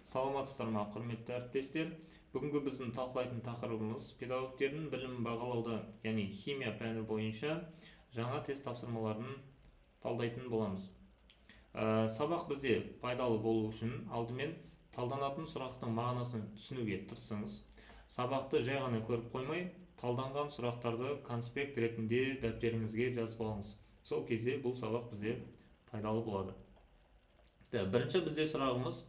Саламатсыздар ма, құрметті әріптестер. Бүгінгі біздің талқылайтын тақырыбымыз педагогтердің білімін бағалауда, яғни химия пәні бойынша жаңа тест тапсырмаларын талдайтын боламыз. Сабақ бізде пайдалы болу үшін алдымен талданатын сұрақтың мағынасын түсінуге тырысыңыз. Сабақты жай ғана көріп қоймай, талданған сұрақтарды конспект ретінде дәптеріңізге жазып алыңыз. Сол кезде бұл сабақ бізде пайдалы болады. Бірінші бізде сұрағымыз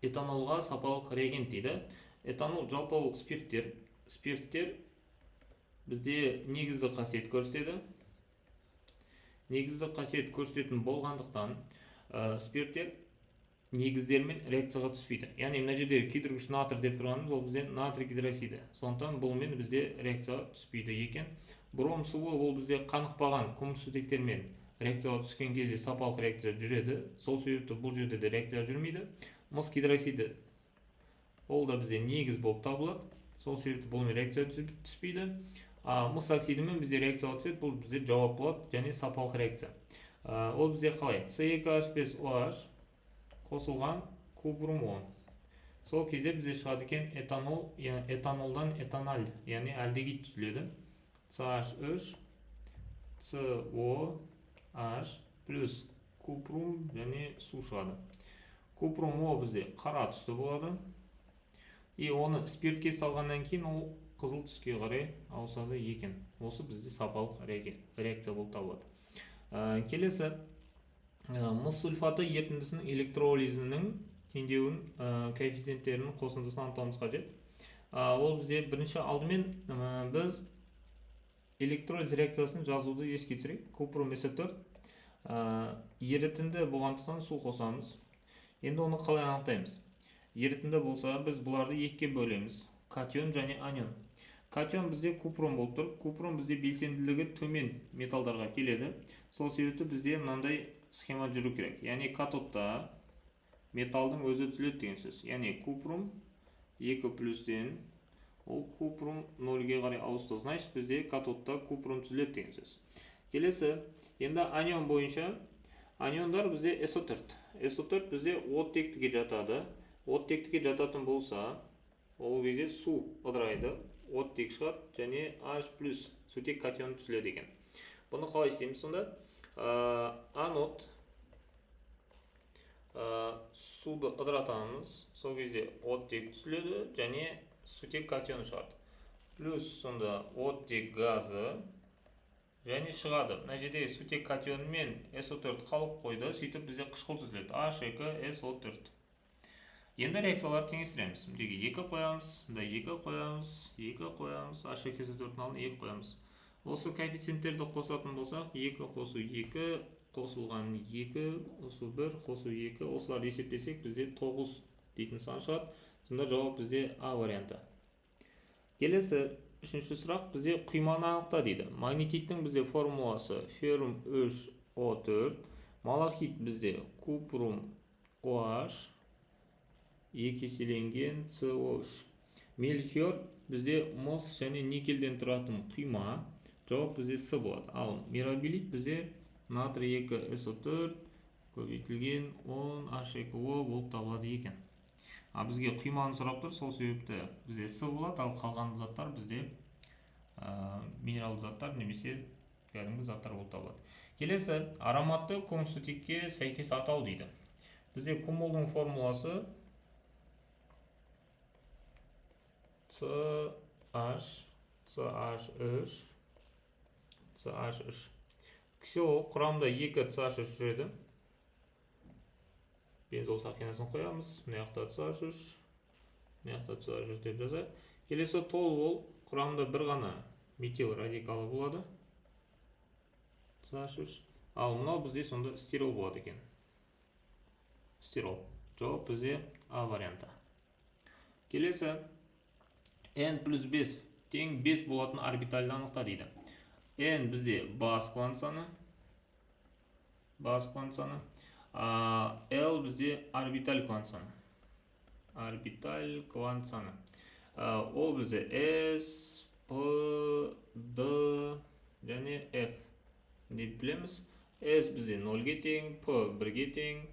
этанолға сапалық реагент дейді. Этанол жалпы спирттер. Спирттер бізде негізді қасиет көрсетеді. Негізді қасиет көрсететін болғандықтан спирттер негіздермен реакцияға түспейді. Яғни мына жерде күйдіргіш натрий деп тұрғанымыз, ол бізде натрий гидроксиді. Сондықтан бұлмен бізде реакцияға түспейді екен. Бром суы ол бізде қанықпаған көмірсутектермен реакцияға түскен кезде сапалық реакция жүреді. Сол себепті бұл жерде де реакция жүрмейді. Мыс гидроксиді ол да бізде негіз болып табылады. Сол себепті бұлмен реакция түспейді. Мыс оксидімен бізде реакцияға түседі. Бұл бізде жауап болады және сапалық реакция. Ол бізде қалай? C2H5OH қосылған купрум О. Сол кезде бізде шығады екен этанол, этанолдан этаналь, яғни альдегид түзіледі. CH3 COH плюс купрум және су шығады. Купрум О бізде қара түсті болады. И оны спиртке салғаннан кейін ол қызыл түске қарай ауысады екен. Осы бізде сапалық реакция болып табылады. Келесі мыс сульфаты ерітіндісінің электролизінің теңдеуін коэффициенттерінің қосындысын анықтауымыз қажет. Ол бізде бірінші алдымен біз электролиз реакциясын жазуды еске түсірейік. Купрум С4 ерітінді болғандықтан су қосамыз. Енді оны қалай анықтаймыз? Ерітінді болса біз бұларды екіге бөлеміз. Катион және анион. Катион бізде купрум болып тұр. Купрум бізде белсенділігі төмен металдарға келеді. Сол себепті бізде мынандай схема жүру керек. Яғни катодта металдың өзі түзіледі деген сөз. Яғни купрум 2 плюстен ол купрум 0-ге қарай ауысты. Значит, бізде катодта купрум түзіледі деген сөз. Келесі, енді анион бойынша аниондар бізде SO4. SO4 бізде оттектіге жатады. Оттектіге жататын болса, ол кезде су ыдырайды, оттек шығады және H+ сутек катион түзіледі екен. Бұны қалай істейміз сонда? Анод суды ыдыратамыз, сол кезде оттек түзіледі және сутек катион шығады. Плюс сонда оттек газы және шығады. Мына жерде сутек катион мен SO4 қалып қойды, сөйтіп бізде қышқыл түзіледі. H2SO4. Енді реакцияларды теңестіреміз. Мына 2 қоямыз, мында 2 қоямыз, 2 қоямыз, H2SO4-ның алдына 2 қоямыз. Осы коэффициенттерді қосатын болсақ, 2 қосу 2, қосылған 2, қосу 1, қосу 2, осыларды есептесек, бізде 9 дейтін сан шығады. Сонда жауап бізде А варианты. Келесі, үшінші сұрақ бізде құйманы анықта дейді. Магнетиттің бізде формуласы феррум 3O4, малахит бізде купрум OH, 2 еселенген CO3. Мельхиор бізде мыс және никельден тұратын құйма, жауап бізде С болады. Ал мирабилит бізде натрий 2 SO4 көбейтілген 10 H2O болып табылады екен. Бізге құйманы сұрап тұр, сол себепті бізде С болады, ал қалған заттар бізде минералды заттар немесе кәдімгі заттар болып табылады. Келесі, ароматты көмірсутекке сәйкес атау дейді. Бізде кумолдың формуласы CH3 ксилол құрамында 2 CH3 жүреді. Бензол сақинасын қоямыз. Мына жақта CH3, мына жақта CH3 деп жазайық. Келесі толуол құрамында бір ғана метил радикалы болады. CH3. Ал мынау бізде сонда стирол болады екен. Стирол. Жауап бізде А варианты. Келесі N плюс 5 тең 5 болатын орбитальды анықта дейді. N бізде бас квант саны. L бізде орбиталь квант саны. Ол бізде S, P, D және F деп білеміз. S бізде 0-ге тең, P 1-ге тең,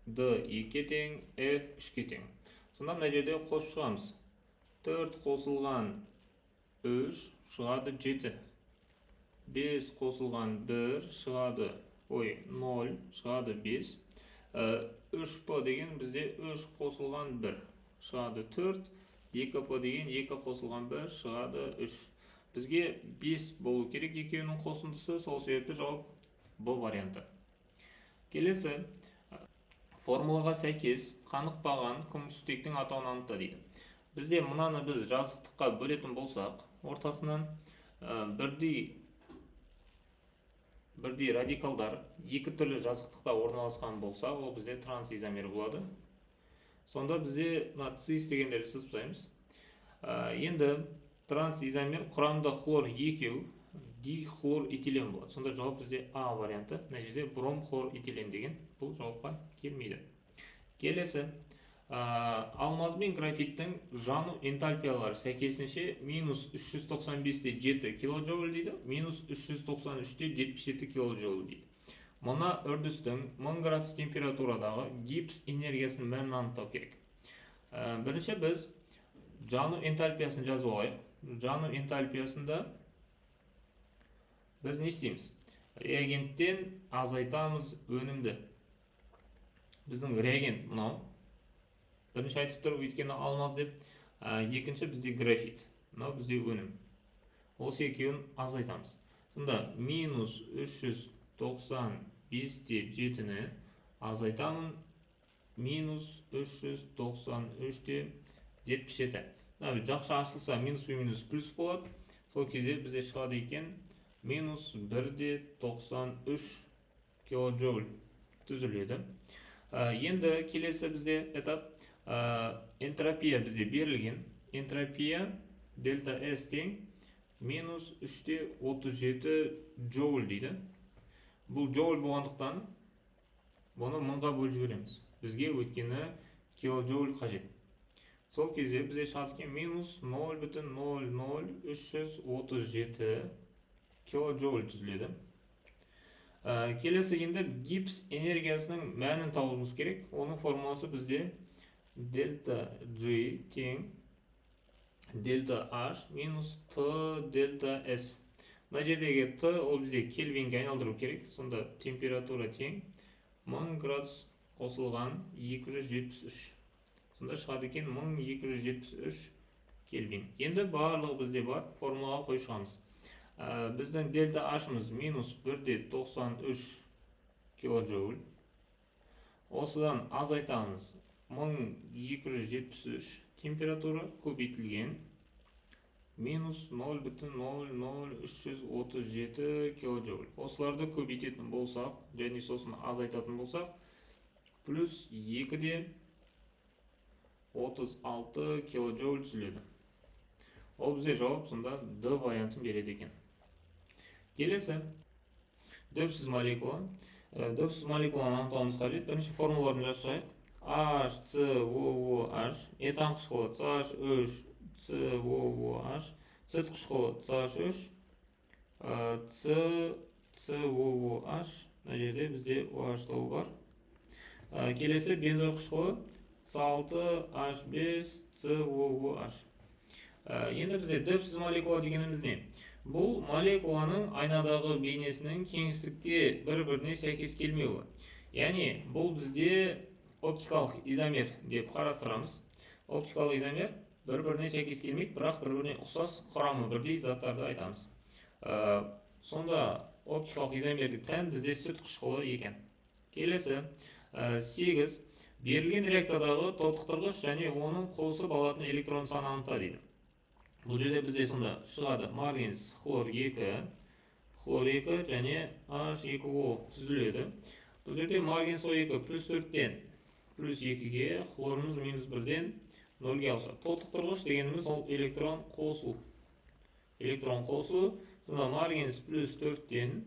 D 2-ге тең, F 3-ге тең. Сонда мына жерде қосып шығамыз. 4 қосылған 3 шығады 7. 5 қосылған 1 шығады 0 шығады 5. 3p деген бізде 3 қосылған 1 шығады 4. 2p деген 2 қосылған 1 шығады 3. Бізге 5 болу керек екеуінің қосындысы, сол себепті жауап Б варианты. Келесі, формулаға сәйкес қанықпаған күміссутектің атауын анықта дейді. Бізде мынаны біз жазықтыққа бөлетін болсақ, ортасынан бірдей радикалдар екі түрлі жазықтықта орналасқан болса, ол бізде трансизомер болады. Сонда бізде цис дегендерді сызып тастаймыз. Енді трансизомер құрамында хлор екеу, дихлор этилен болады. Сонда жауап бізде А варианты. Мына жерде бром хлор этилен деген бұл жауапқа келмейді. Келесі, алмаз бен графиттің жану энтальпиялары сәйкесінше минус 395-те 7 килоджоуль дейді, минус 393-те 77 килоджоуль дейді. Мұна үрдістің 1000 градус температурадағы гипс энергиясының мәнін анықтау керек. Бірінші біз жану энтальпиясын жазып алайық. Жану энтальпиясында біз не істейміз? Реагенттен азайтамыз өнімді. Біздің реагент мынау. Бірінші айтып тұр, өйткені алмаз деп, екінші бізде графит. Мынау бізде өнім. Осы екеуін азайтамыз. Сонда минус 395-те 7-ні азайтамын минус 393-те 77. Жақша ашылса минус пен минус плюс болады. Сол кезде бізде шығады екен минус 1-де 93 килоджоуль түзіледі. Енді келесі бізде этап энтропия бізде берілген. Энтропия дельта S тең минус 3-те 37 джоуль дейді. Бұл джоуль болғандықтан бұны 1000-ға бөліп жібереміз. Бізге өйткені килоджоуль қажет. Сол кезде бізде шығады екен минус 0,00337 килоджоуль түзіледі. Келесі енді гипс энергиясының мәнін табуымыз керек. Оның формуласы бізде дельта G тең дельта H минус Т дельта S. Мына жердегі Т ол бізде кельвинге айналдыру керек. Сонда температура тең 1000 градус қосылған 273. Сонда шығады екен 1273 кельвин. Енді барлығы бізде бар, формулаға қойып шығамыз. Біздің дельта H-мыз минус 1-де 93 килоджоуль. Осыдан азайтамыз 1273 температура көбейтілген минус 0,00337 килоджоуль. Осыларды көбейтетін болсақ, және сосын азайтатын болсақ, плюс 2-де 36 килоджоуль түзіледі. Ол бізде жауап сонда Д вариантын береді екен. Келесі, дөпсіз молекула. Дөпсіз молекуланы анықтауымыз қажет. Бірінші формулаларын жазайық. HCOOH, этан қышқылы CH3, COOH, цет қышқылы CH3, COOH, мына жерде бізде OH тобы бар. Келесі бензол қышқылы C6H5, COOH. Енді бізде дөпсіз молекула дегеніміз не? Бұл молекуланың айнадағы бейнесінің кеңістікте бір-біріне сәйкес келмеуі. Яғни бұл бізде оптикалық изомер деп қарастырамыз. Оптикалық изомер бір-біріне сәйкес келмейді, бірақ бір-біріне ұқсас құрамы бірдей заттарды айтамыз. Сонда оптикалық изомерге тән бізде сүт қышқылы екен. Келесі 8. Берілген реакциядағы тотықтырғыш және оның қосып алатын электрон саны анықта дейді. Бұл жерде бізде сонда шығады марганец хлор 2 және H2O түзіледі. Бұл жерде марганец O2 плюс 4-тен плюс 2-ге, хлорымыз минус 1-ден 0-ге алса. Тотықтырғыш дегеніміз ол электрон қосу. Сонда марганец плюс 4-тен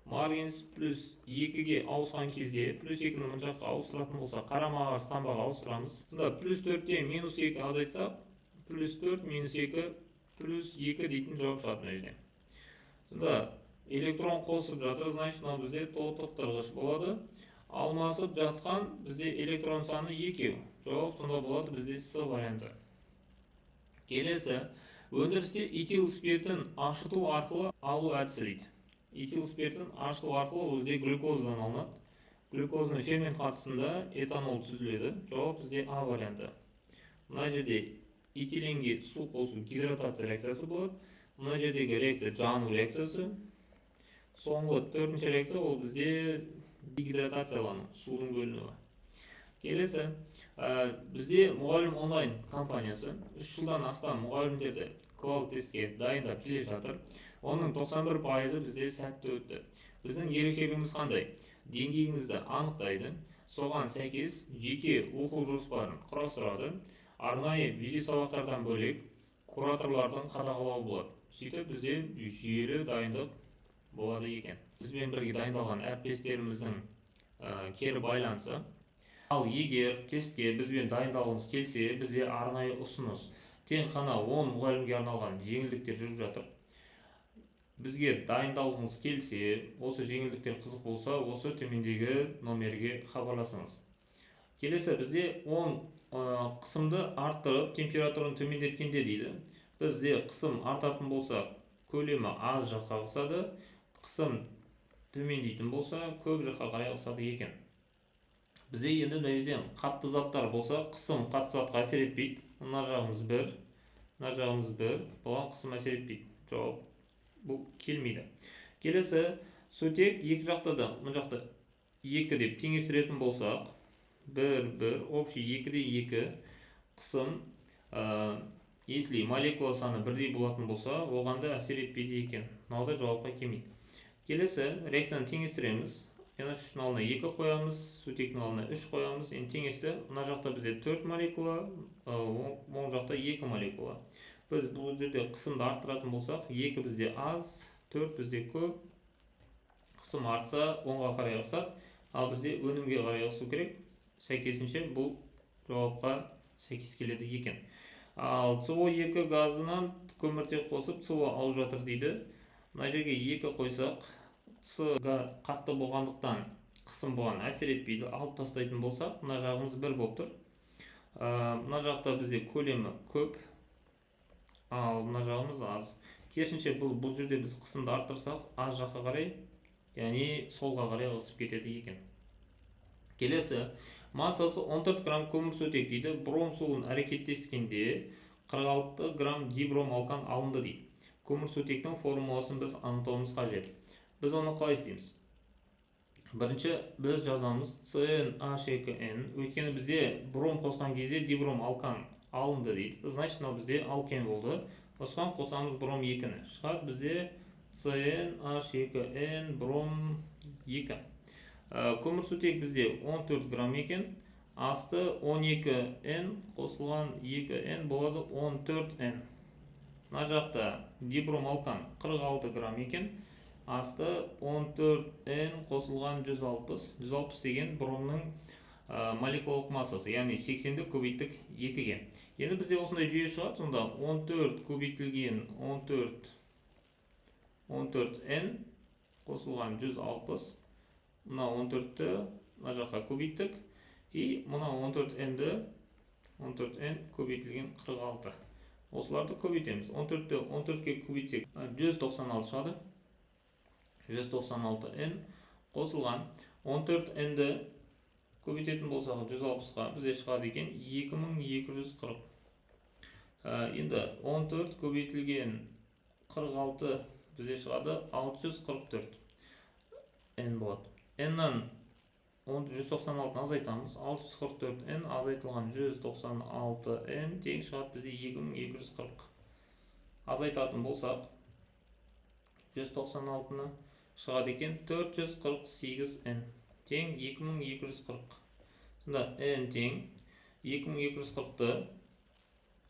марганец плюс 2-ге ауысқан кезде, плюс 2-ні мына жаққа ауыстыратын болса, қарамаға стамбаға ауыстырамыз. Сонда плюс 4-тен минус 2 азайтсақ, плюс 4 минус 2 плюс 2 дейтін жауап шығады мына жерде. Сонда электрон қосып жатыр, значит, мынау бізде тотықтырғыш болады. алмасып жатқан бізде электрон саны 2. Жауап сонда болады бізде С варианты. Келесі, өндірісте этил спиртін ашыту арқылы алу әдісі дейді. Этил спиртін ашыту арқылы бізде глюкозадан алынады. Глюкозаның фермент қатысында этанол түзіледі. Жауап бізде А варианты. Мына жерде этиленге су қосу гидратация реакциясы болады. Мына жердегі реакция жану реакциясы. Соңғы төртінші реакция ол бізде дегидратациялану, судың бөлінуі. Келесі, бізде мұғалім онлайн компаниясы 3 жылдан астам мұғалімдерді квал-тестке дайындап келе жатыр. Оның 91% бізде сәтті өтті. Біздің ерекшелігіміз қандай? Деңгейіңізді анықтайды, соған сәйкес жеке оқу жоспарын құрастырады, арнайы видеосабақтардан бөлек кураторлардың қадағалауы болады. Сөйтіп бізде жүйелі дайындық болады екен. Бізбен бірге дайындалған әріптестеріміздің кері байланысы. Ал егер тестке бізбен дайындалғыңыз келсе, бізде арнайы ұсыныс. Тек қана 10 мұғалімге арналған жеңілдіктер жүріп жатыр. Бізге дайындалғыңыз келсе, осы жеңілдіктер қызық болса, осы төмендегі номерге хабарласыңыз. Келесі, бізде 10 қысымды арттырып, температураны төмендеткенде дейді. Бізде қысым артатын болса, көлемі аз жаққа ығысады, қысым төмендейтін болса, көп жаққа қарай ығысады екен. Бізде енді мына жерден қатты заттар болса, қысым қатты затқа әсер етпейді. Мына жағымыз 1, мына жағымыз 1, бұған қысым әсер етпейді. Жауап бұл келмейді. Келесі, сутек екі жақта да, мына жақта 2 деп теңестіретін болсақ, 1, 1, общий 2-де 2 қысым, если молекула саны бірдей болатын болса, оған да әсер етпейді екен. Мынауда жауапқа келмейді. Келесі, реакцияны теңестіреміз. Яғни 3-ның алдына 2 қоямыз, сутектің алдына 3 қоямыз. Енді теңесті, мына жақта бізде 4 молекула, оң жақта 2 молекула. Біз бұл жерде қысымды арттыратын болсақ, 2 бізде аз, 4 бізде көп. Қысым артса, оңға қарай ығысады, ал бізде өнімге қарай ығысу керек. Сәйкесінше бұл жауапқа сәйкес келеді екен. Ал СО2 газынан көміртек қосып СО алып жатыр дейді. Мына жерге 2 қойсақ, С-ға қатты болғандықтан қысым бұған әсер етпейді. Алып тастайтын болсақ, мына жағымыз 1 болып тұр. Мына жақта бізде көлемі көп, ал мына жағымыз аз. Керісінше бұл жерде біз қысымды арттырсақ, аз жаққа қарай, яғни солға қарай ығысып кетеді екен. Келесі, массасы 14 грамм көмірсутек дейді. Бром суын әрекеттескенде 46 грамм дибром алкан алынды дейді. Көмірсутектің формуласын біз анықтауымыз қажет. Біз оны қалай істейміз? Бірінші біз жазамыз CnH2n. Өйткені бізде бром қосқан кезде дибром алкан алынды дейді. Значит, мынау бізде алкен болды. Осыған қосамыз бром 2-ні. Шығады бізде CnH2n бром 2. Көмірсутек бізде 14 грамм екен. Асты 12n қосылған 2n болады 14n. Мына жақта дибром алкан 46 грамм екен. Асты 14n қосылған 160. 160 деген бромның молекулалық массасы, яғни 80-ді көбейттік 2-ге. Енді бізде осындай жүйе шығады, сонда 14 көбейтілген 14n қосылған 160. Мына 14-ті мына жаққа көбейттік. И мына 14n көбейтілген 46. Осыларды көбейтеміз. 14-ті 14-ке көбейтсек 196 шығады. 196n қосылған 14n-ді көбейтетін болсақ 160-ға бізде шығады екен 2240. Енді 14 көбейтілген 46 бізде шығады 644 n болады. n-нан 196-ны азайтамыз. 644n азайтылған 196n тең шығады бізде 2240. Азайтатын болсақ 196-ны шығады екен 448n тең 2240. Сонда n тең 2240-ты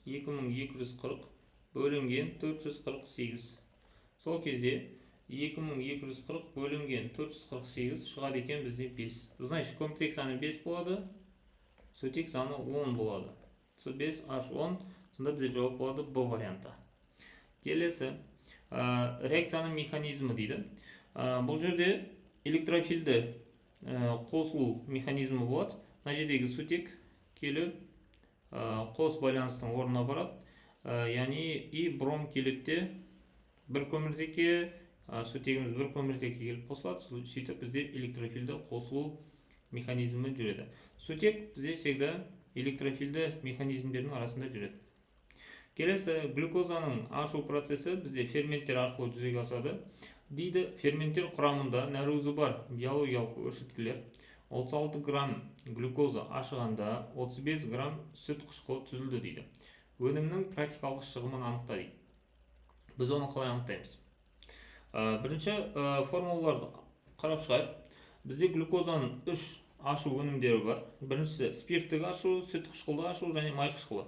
2240 бөлінген 448. Сол кезде 2240 бөлінген 448 шығады екен бізде 5. Значит, көміртек саны 5 болады, сутек саны 10 болады. С5H10, сонда бізде жауап болады Б варианты. Келесі, реакцияның механизмі дейді. Бұл жерде электрофильді қосылу механизмі болады. Мына жердегі сутек келіп қос байланыстың орнына барады. Яғни и бром келеді де бір көміртекке, сутегіміз бір көміртекке келіп қосылады. Сөйтіп бізде электрофилді қосылу механизмі жүреді. Сутек бізде всегда электрофилді механизмдердің арасында жүреді. Келесі, глюкозаның ашу процесі бізде ферменттер арқылы жүзеге асады. Дейді, ферменттер құрамында нәруызы бар биологиялық өршіткілер 36 грамм глюкоза ашығанда 35 грамм сүт қышқылы түзілді дейді. Өнімнің практикалық шығымын анықта дейді. Біз оны қалай анықтаймыз? Бірінші формулаларды қарап шығайық. Бізде глюкозаның 3 ашу өнімдері бар. Біріншісі спирттік ашу, сүт қышқылды ашу және май қышқылы.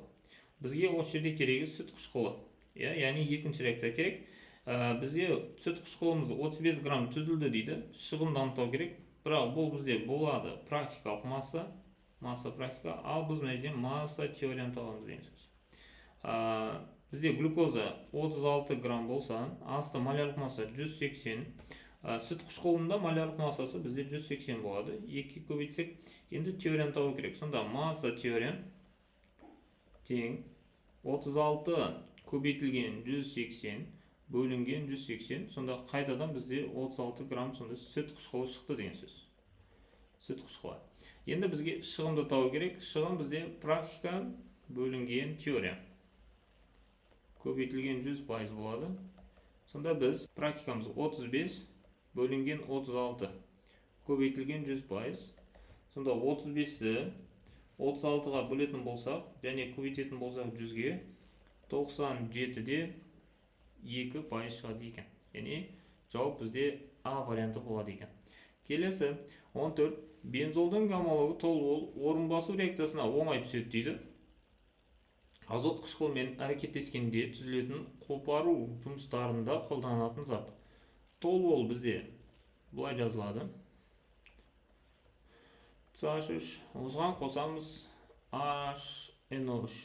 Бізге осы жерде керегі сүт қышқылы. Яғни екінші реакция керек. Бізге сүт қышқылымыз 35 грамм түзілді дейді. Шығымды анықтау керек. Бірақ бұл бізде болады практикалық масса практика, ал біз мына жерден масса теорияны табамыз деген сөз. Бізде глюкоза 36 грамм болса, асты малярлық масса 180. Сүт қышқылында малярлық массасы бізде 180 болады. 2 көбейтсек, енді теорияны табу керек. Сонда масса теория тең 36 көбейтілген 180 бөлінген 180. Сонда қайтадан бізде 36 грамм сонда сүт қышқылы шықты деген сөз. Сүт қышқылы. Енді бізге шығымды табу керек. Шығым бізде практика бөлінген теория. Көбейтілген 100% болады. Сонда біз практикамыз 35 бөлінген 36 көбейтілген 100%. Сонда 35-ті 36-ға бөлетін болсақ, және көбейтетін болсақ 100-ге 97-де 2% шығады екен. Яғни жауап бізде А варианты болады екен. Келесі 14. Бензолдың гомологы толуол орын басу реакциясына оңай түседі дейді. Азот қышқылымен әрекеттескенде түзілетін қопару жұмыстарында қолданылатын зат. Толуол бізде бұлай жазылады. CH3, осыған қосамыз HNO3.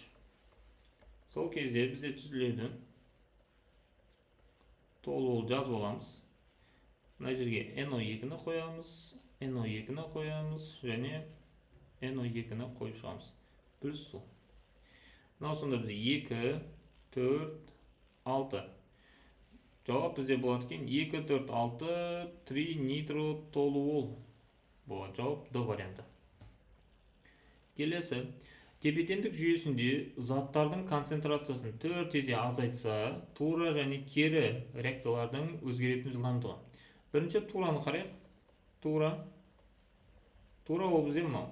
Сол кезде бізде түзіледі. Толуол жазып аламыз. Мына жерге NO2-ні қоямыз, NO2-ні қоямыз және NO2-ні қойып шығамыз. Плюс су. Мынау сонда бізде 2, 4, 6. Жауап бізде болады екен 2, 4, 6, 3 нитро толуол. Болады жауап Д варианты. Келесі, тепе-теңдік жүйесінде заттардың концентрациясын 4 есе азайтса, тура және кері реакциялардың өзгеретін жылдамдығы. Бірінші тураны қарайық. Тура ол бізде мынау.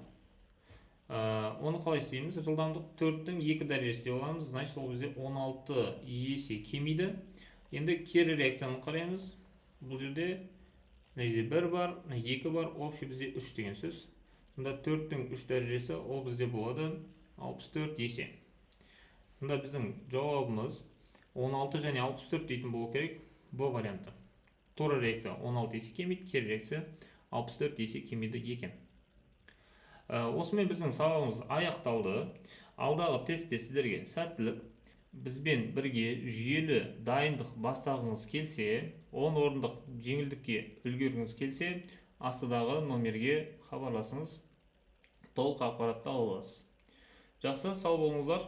Оны қалай істейміз? Жылдамдық 4-тің 2 дәрежесі деп аламыз. Значит, ол бізде 16 есе кемиді. Енді кері реакцияны қараймыз. Бұл жерде 1 бар, 2 бар, общий бізде 3 деген сөз. Сонда 4-тің 3 дәрежесі ол бізде болады 64 есе. Сонда біздің жауабымыз 16 және 64 дейтін болу керек. Б варианты. Тура реакция 16 есе кемейді, кері реакция 64 есе кемейді екен. Осымен біздің сабағымыз аяқталды. Алдағы тестте сіздерге сәттілік. Бізбен бірге жүйелі дайындық бастағыңыз келсе, 10 орындық жеңілдікке үлгергіңіз келсе, астыдағы номерге хабарласыңыз. Толық ақпаратты ала аласыз. Жақсы, сау болыңыздар.